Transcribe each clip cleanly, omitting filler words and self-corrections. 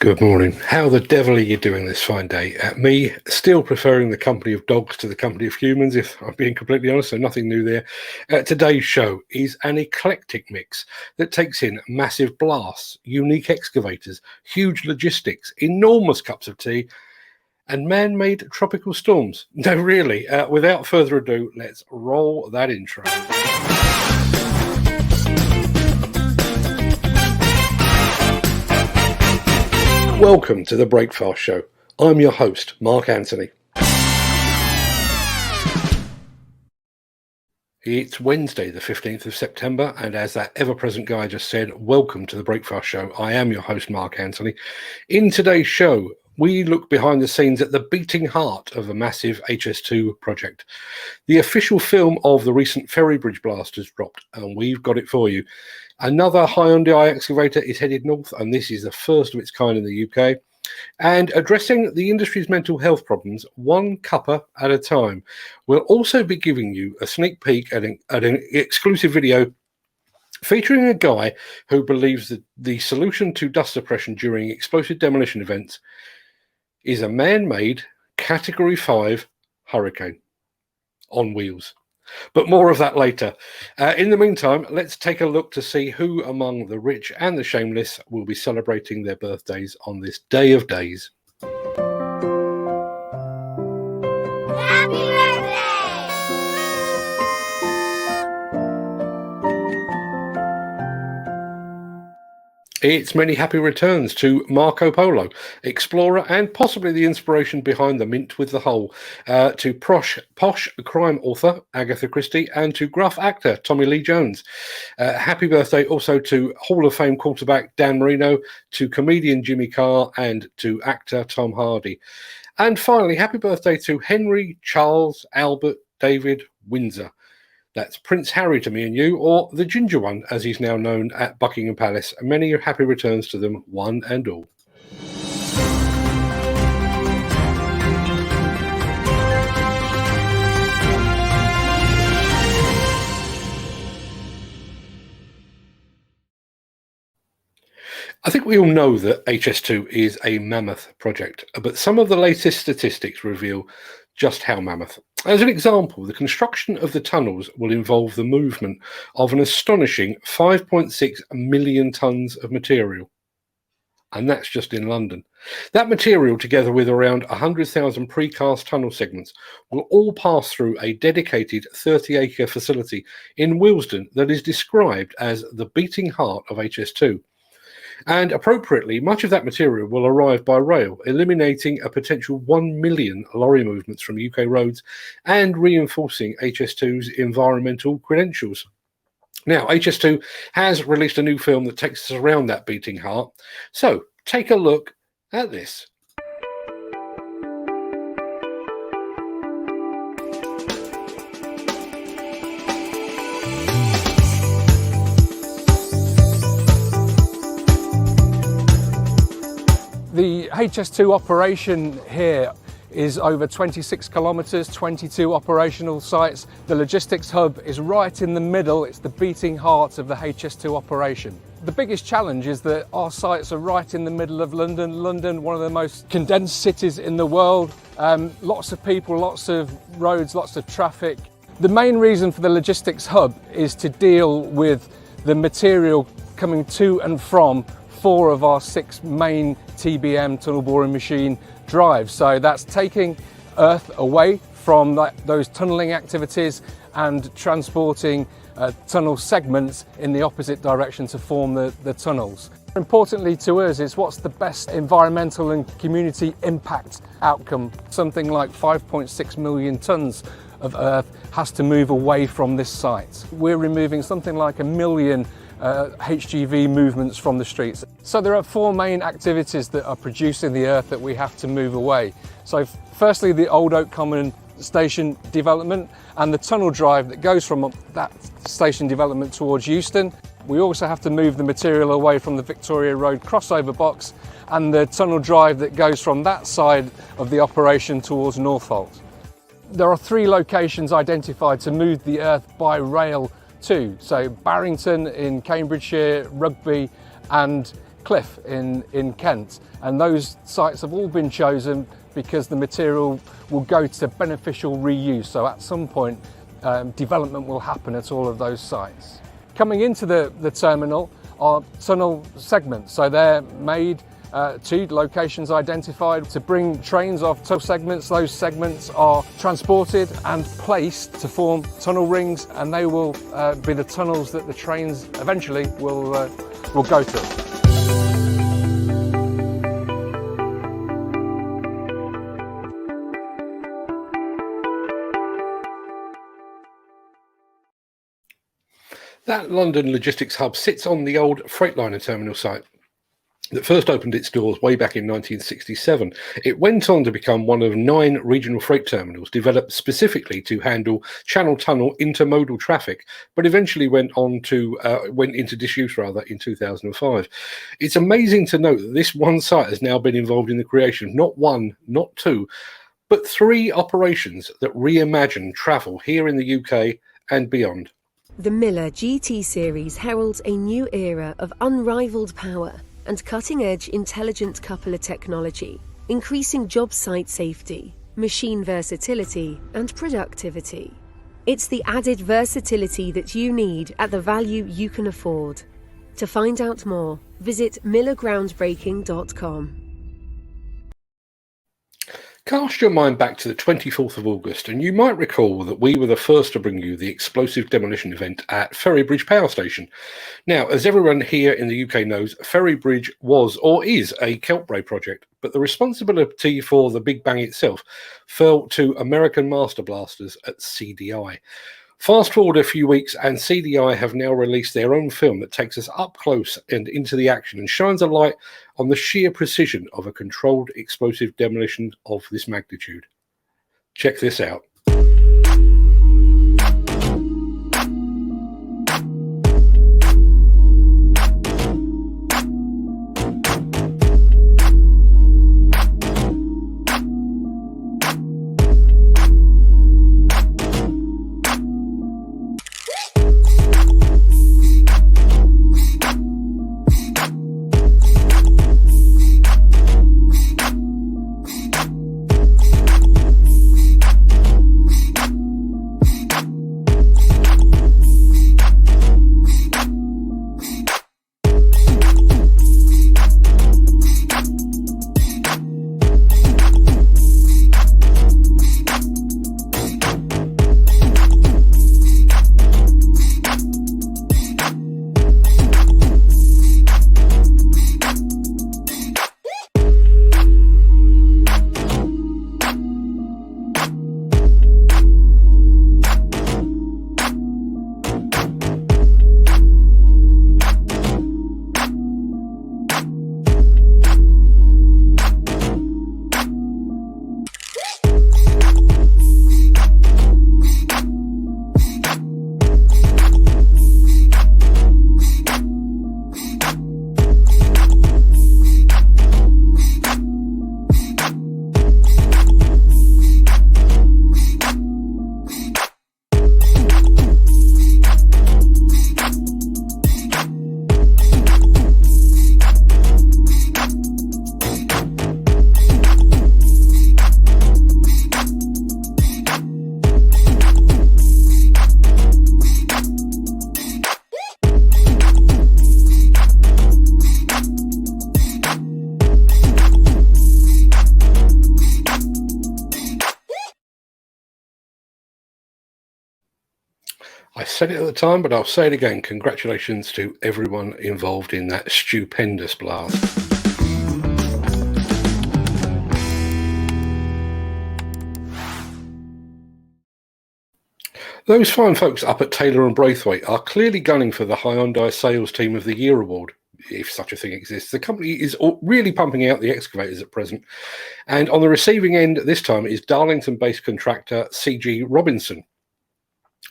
Good morning. How the devil are you doing this fine day? Me, still preferring the company of dogs to the company of humans, if I'm being completely honest, so nothing new there. Today's show is an eclectic mix that takes in massive blasts, unique excavators, huge logistics, enormous cups of tea, and man-made tropical storms. No, really, without further ado, let's roll that intro. Welcome to the Breakfast Show. I'm your host, Mark Anthony. It's Wednesday, the 15th of September, and as that ever-present guy just said, welcome to the Breakfast Show. I am your host, Mark Anthony. In today's show, we look behind the scenes at the beating heart of a massive HS2 project. The official film of the recent Ferrybridge blast has dropped, and we've got it for you. Another Hyundai excavator is headed north, and this is the first of its kind in the UK. And addressing the industry's mental health problems, one cuppa at a time. We'll also be giving you a sneak peek at an exclusive video featuring a guy who believes that the solution to dust suppression during explosive demolition events is a man-made Category 5 hurricane on wheels. But more of that later. In the meantime, let's take a look to see who among the rich and the shameless will be celebrating their birthdays on this day of days. Happy birthday! It's many happy returns to Marco Polo, explorer and possibly the inspiration behind the mint with the hole, to posh crime author Agatha Christie, and to gruff actor Tommy Lee Jones. Happy birthday also to Hall of Fame quarterback Dan Marino, to comedian Jimmy Carr, and to actor Tom Hardy. And finally, happy birthday to Henry Charles Albert David Windsor. That's Prince Harry to me and you, or the Ginger One, as he's now known at Buckingham Palace. Many happy returns to them, one and all. I think we all know that HS2 is a mammoth project, but some of the latest statistics reveal just how mammoth. As an example, the construction of the tunnels will involve the movement of an astonishing 5.6 million tonnes of material. And that's just in London. That material, together with around 100,000 precast tunnel segments, will all pass through a dedicated 30-acre facility in Willesden that is described as the beating heart of HS2. And appropriately, much of that material will arrive by rail, eliminating a potential 1 million lorry movements from UK roads and reinforcing HS2's environmental credentials. Now, HS2 has released a new film that takes us around that beating heart. So take a look at this. The HS2 operation here is over 26 kilometres, 22 operational sites. The logistics hub is right in the middle. It's the beating heart of the HS2 operation. The biggest challenge is that our sites are right in the middle of London. London, one of the most condensed cities in the world. Lots of people, lots of roads, lots of traffic. The main reason for the logistics hub is to deal with the material coming to and from 4 of our 6 main TBM tunnel boring machine drives. So that's taking earth away from those tunnelling activities and transporting tunnel segments in the opposite direction to form the tunnels. Importantly to us is what's the best environmental and community impact outcome. Something like 5.6 million tonnes of earth has to move away from this site. We're removing something like 1 million HGV movements from the streets. So there are 4 main activities that are producing the earth that we have to move away. So firstly, the Old Oak Common station development and the tunnel drive that goes from that station development towards Euston. We also have to move the material away from the Victoria Road crossover box and the tunnel drive that goes from that side of the operation towards Northolt. There are 3 locations identified to move the earth by rail to. So Barrington in Cambridgeshire, Rugby and Cliff in Kent, and those sites have all been chosen because the material will go to beneficial reuse. So at some point, development will happen at all of those sites. Coming into the terminal are tunnel segments, so they're made to locations identified to bring trains off tunnel segments. Those segments are transported and placed to form tunnel rings, and they will be the tunnels that the trains eventually will go through. That London logistics hub sits on the old Freightliner terminal site that first opened its doors way back in 1967. It went on to become one of 9 regional freight terminals developed specifically to handle Channel Tunnel intermodal traffic, but eventually went into disuse in 2005. It's amazing to note that this one site has now been involved in the creation of not 1, not 2, but 3 operations that reimagine travel here in the UK and beyond. The Miller GT series heralds a new era of unrivaled power and cutting-edge intelligent cuppa technology, increasing job site safety, machine versatility, and productivity. It's the added versatility that you need at the value you can afford. To find out more, visit millergroundbreaking.com. Cast your mind back to the 24th of August, and you might recall that we were the first to bring you the explosive demolition event at Ferrybridge Power Station. Now, as everyone here in the UK knows, Ferrybridge was or is a Keltbray project, but the responsibility for the Big Bang itself fell to American Master Blasters at CDI. Fast forward a few weeks, and CDI have now released their own film that takes us up close and into the action and shines a light on the sheer precision of a controlled explosive demolition of this magnitude. Check this out. I said it at the time, but I'll say it again. Congratulations to everyone involved in that stupendous blast. Those fine folks up at Taylor and Braithwaite are clearly gunning for the Hyundai Sales Team of the Year award, if such a thing exists. The company is really pumping out the excavators at present, and on the receiving end this time is Darlington-based contractor C.G. Robinson.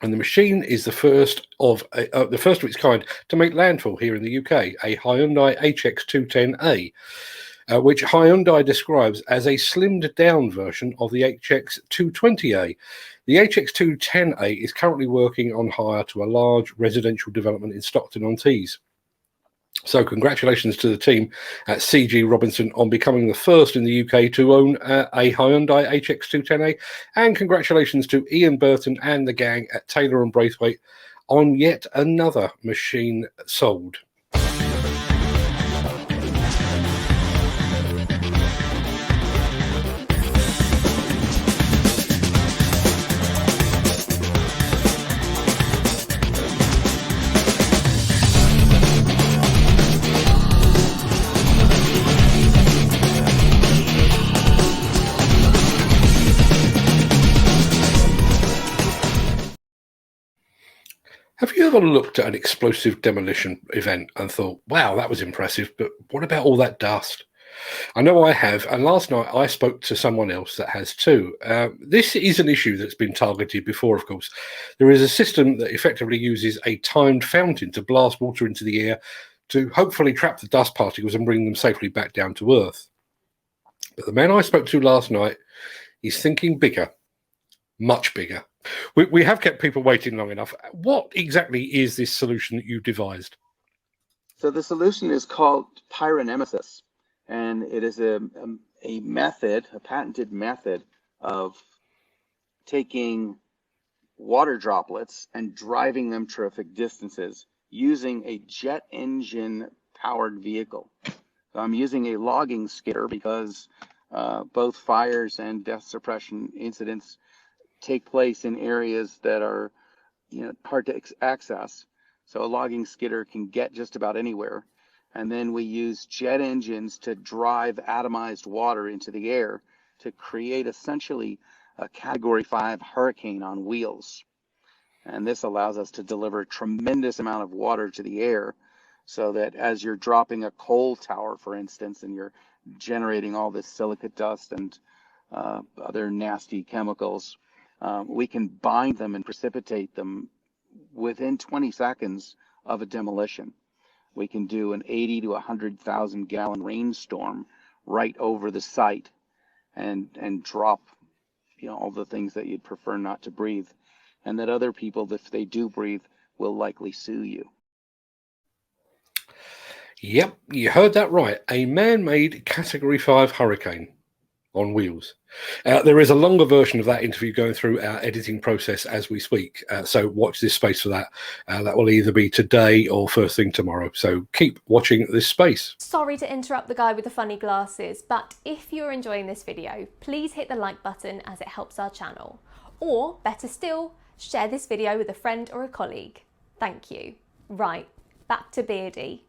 And the machine is the first of its kind to make landfall here in the UK, a Hyundai HX210A, which Hyundai describes as a slimmed down version of the HX220A. The HX210A is currently working on hire to a large residential development in Stockton-on-Tees. So congratulations to the team at CG Robinson on becoming the first in the UK to own a Hyundai HX210A, and congratulations to Ian Burton and the gang at Taylor and Braithwaite on yet another machine sold. Have you ever looked at an explosive demolition event and thought, wow, that was impressive, but what about all that dust? I know I have, and last night I spoke to someone else that has too. This is an issue that's been targeted before, of course. There is a system that effectively uses a timed fountain to blast water into the air to hopefully trap the dust particles and bring them safely back down to Earth. But the man I spoke to last night is thinking bigger, much bigger. We have kept people waiting long enough. What exactly is this solution that you devised? So the solution is called pyronemesis, and it is a patented method of taking water droplets and driving them terrific distances using a jet engine powered vehicle. So I'm using a logging skidder because both fires and death suppression incidents take place in areas that are, hard to access. So a logging skidder can get just about anywhere. And then we use jet engines to drive atomized water into the air to create essentially a Category 5 hurricane on wheels. And this allows us to deliver a tremendous amount of water to the air so that as you're dropping a coal tower, for instance, and you're generating all this silicate dust and other nasty chemicals, we can bind them and precipitate them within 20 seconds of a demolition. We can do an 80 to 100,000 gallon rainstorm right over the site and drop, all the things that you'd prefer not to breathe, and that other people, if they do breathe, will likely sue you. Yep, you heard that right. A man-made Category 5 hurricane on wheels. There is a longer version of that interview going through our editing process as we speak. So watch this space for that. That will either be today or first thing tomorrow. So keep watching this space. Sorry to interrupt the guy with the funny glasses, but if you're enjoying this video, please hit the like button as it helps our channel. Or better still, share this video with a friend or a colleague. Thank you. Right, back to Beardy.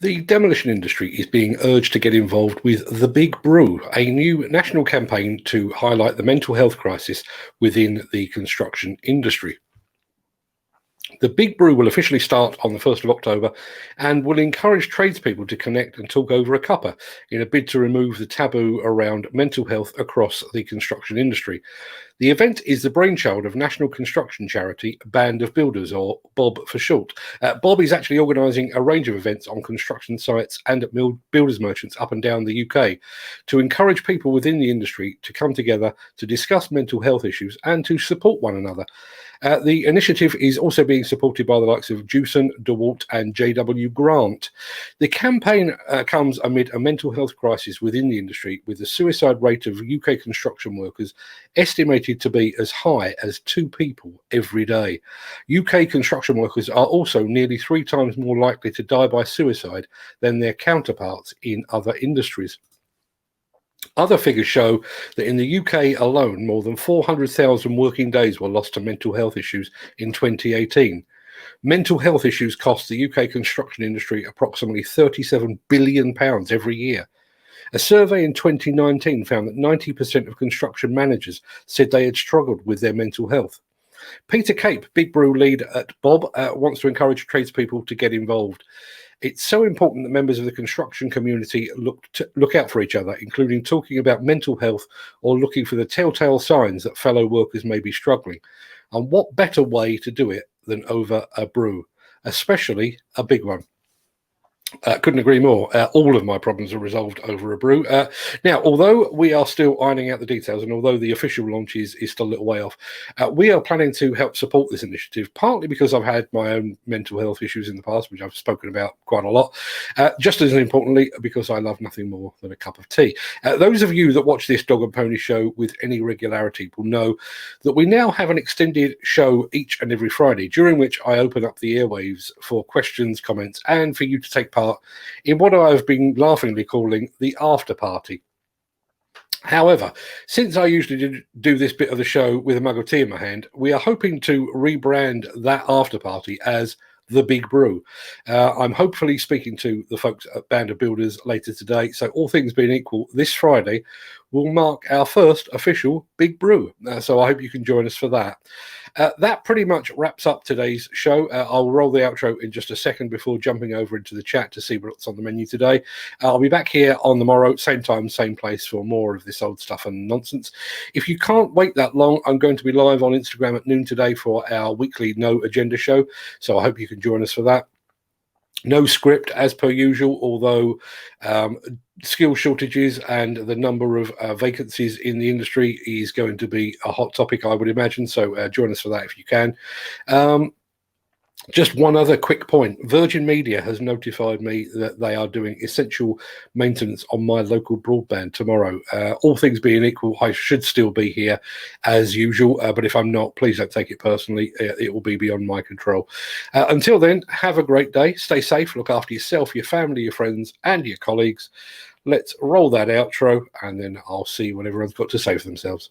The demolition industry is being urged to get involved with the Big Brew, a new national campaign to highlight the mental health crisis within the construction industry. The Big Brew will officially start on the 1st of October and will encourage tradespeople to connect and talk over a cuppa in a bid to remove the taboo around mental health across the construction industry. The event is the brainchild of national construction charity Band of Builders, or Bob for short. Bob is actually organising a range of events on construction sites and at builders merchants up and down the UK to encourage people within the industry to come together to discuss mental health issues and to support one another. The initiative is also being supported by the likes of Jewson, DeWalt and JW Grant. The campaign comes amid a mental health crisis within the industry, with the suicide rate of UK construction workers estimated to be as high as 2 people every day. UK construction workers are also nearly 3 times more likely to die by suicide than their counterparts in other industries. Other figures show that in the UK alone, more than 400,000 working days were lost to mental health issues in 2018. Mental health issues cost the UK construction industry approximately £37 billion every year. A survey in 2019 found that 90% of construction managers said they had struggled with their mental health. Peter Cape, Big Brew lead at Bob, wants to encourage tradespeople to get involved. It's so important that members of the construction community look out for each other, including talking about mental health or looking for the telltale signs that fellow workers may be struggling. And what better way to do it than over a brew, especially a big one? Couldn't agree more. All of my problems are resolved over a brew. Now, although we are still ironing out the details, and although the official launch is still a little way off, we are planning to help support this initiative, partly because I've had my own mental health issues in the past, which I've spoken about quite a lot, just as importantly, because I love nothing more than a cup of tea. Those of you that watch this Dog and Pony show with any regularity will know that we now have an extended show each and every Friday, during which I open up the airwaves for questions, comments, and for you to take part in what I've been laughingly calling the after party. However, since I usually do this bit of the show with a mug of tea in my hand, we are hoping to rebrand that after party as the Big Brew. I'm hopefully speaking to the folks at Band of Builders later today, so all things being equal, this Friday will mark our first official Big Brew. So I hope you can join us for that. That pretty much wraps up today's show. I'll roll the outro in just a second before jumping over into the chat to see what's on the menu today. I'll be back here on the morrow, same time, same place, for more of this old stuff and nonsense. If you can't wait that long, I'm going to be live on Instagram at noon today for our weekly No Agenda show, so I hope you can join us for that. No script as per usual, although skill shortages and the number of vacancies in the industry is going to be a hot topic, I would imagine. So join us for that if you can. Just one other quick point. Virgin Media has notified me that they are doing essential maintenance on my local broadband tomorrow. All things being equal, I should still be here as usual, but if I'm not, please don't take it personally. It will be beyond my control. Until then, have a great day. Stay safe. Look after yourself, your family, your friends, and your colleagues. Let's roll that outro, and then I'll see what everyone's got to say for themselves.